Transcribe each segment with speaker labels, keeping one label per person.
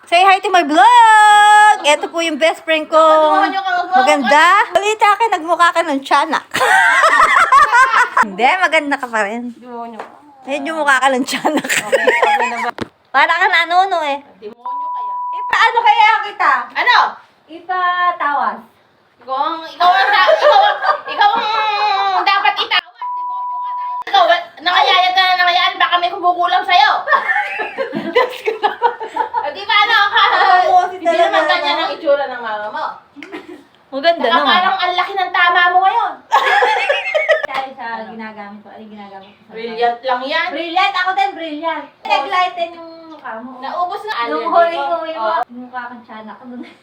Speaker 1: Say hi to my vlog! Ito po yung best friend ko. Maganda. Balita ka, nagmukha ka ng tiyanak. Hindi, maganda ka pa rin.
Speaker 2: Demonyo.
Speaker 1: Medyo mukha ka ng tiyanak.
Speaker 2: Okay na ba?
Speaker 1: Para ka na ano eh.
Speaker 2: Demonyo kaya.
Speaker 1: Paano kaya kita?
Speaker 2: Ano?
Speaker 1: Ipatawas.
Speaker 2: Ikaw ang dapat itawas. Demonyo ka dahil ikaw, nangayayat na nangayayat, baka may kumukulang sa'yo. Di ba ano ka? Hindi naman ganyan ang itsura ng mama mo.
Speaker 1: Maganda
Speaker 2: Saka
Speaker 1: naman.
Speaker 2: parang ang laki ng tama mo ngayon.
Speaker 1: Dahil sa ginagamit ko, ginagamit ko sa
Speaker 2: Brilliant lang yan.
Speaker 1: Brilliant! Ako din, brilliant. Nag-lighten yung mukha mo.
Speaker 2: Naubos na
Speaker 1: Nung
Speaker 2: allergy
Speaker 1: huli
Speaker 2: ko.
Speaker 1: ko yung mukha kang tiyanak.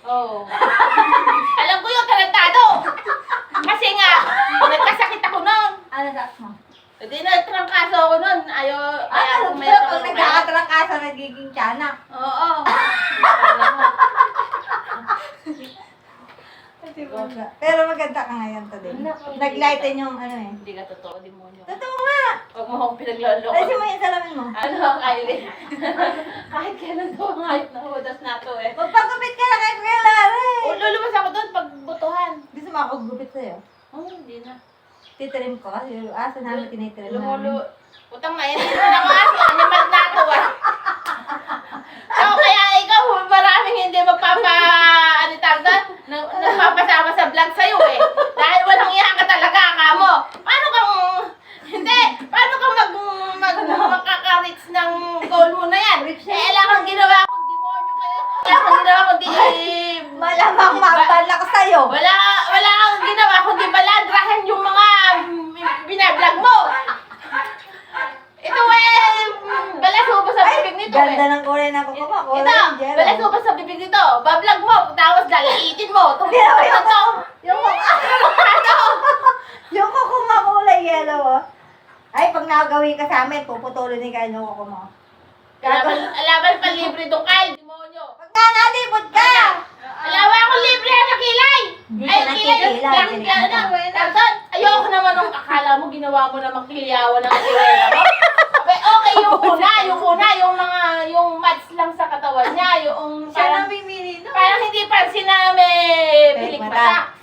Speaker 2: Oo. Alam ko yung tarantado. Kasi nga, nagkasakit ako noon.
Speaker 1: Ano sa mo?
Speaker 2: Hindi nagtrangkaso ako noon.
Speaker 1: Ano ba? Pag nagkakatrangkasa, nagiging tiyanak.
Speaker 2: Oo.
Speaker 1: Pero maganda ka ngayon to din. Nag-lighten yung ano eh.
Speaker 2: Hindi ka totoo, demonyo.
Speaker 1: Totoo nga!
Speaker 2: Huwag mo akong pinagloloko.
Speaker 1: Ay, mo yung salamin mo.
Speaker 2: Ano, Kylie? Kahit kailan to ang hype na hudas na to eh.
Speaker 1: Magpagupit ka na kay Kuya Larry.
Speaker 2: Lulubas ako doon pag butuhan.
Speaker 1: Gusto mo ako gupit sa'yo?
Speaker 2: Oh, hindi na.
Speaker 1: Titrim ko kasi yung asa namin tinitrim namin.
Speaker 2: Utang na, hindi na ako kasi animal na to ah. So, kaya ikaw, maraming hindi ano tawag doon? Nagpapasama sa vlog sa'yo eh. Dahil walang iya ka talaga, kamo. Paano kang, hindi, paano kang makaka-reach ng goal mo na yan? Wala kang ginawa kung demonyo kaya. Wala kang ginawa kundi
Speaker 1: Malamang mabalak sa'yo.
Speaker 2: wala kang ginawa kundi baladrahan yung mga binablog mo. Ito balasuba sa bibig nito
Speaker 1: Ganda ng kulay na kuko mo. Kulay
Speaker 2: Ito,
Speaker 1: ng jello.
Speaker 2: balasuba sa bibig nito. Bablog mo, tapos laliitin mo.
Speaker 1: Yung yung kuko mo kulay yellow oh. Ay, pag nagawin ka sa amin, puputulin ni kayo yung kuko mo.
Speaker 2: Alaban pa libre doon kay, demonyo.
Speaker 1: Pag nanalipod ka!
Speaker 2: Alawa ako libre na kilay.
Speaker 1: Hindi
Speaker 2: Ay,
Speaker 1: ka na
Speaker 2: kilay.
Speaker 1: kilay.
Speaker 2: Ayoko naman nung akala mo ginawa mo namang kilyawan ng atiwera mo. Okay, yung mga, yung mads lang sa katawan niya, yung
Speaker 1: Siya
Speaker 2: parang,
Speaker 1: nang mimili no?
Speaker 2: parang hindi pansin na may pilik mata.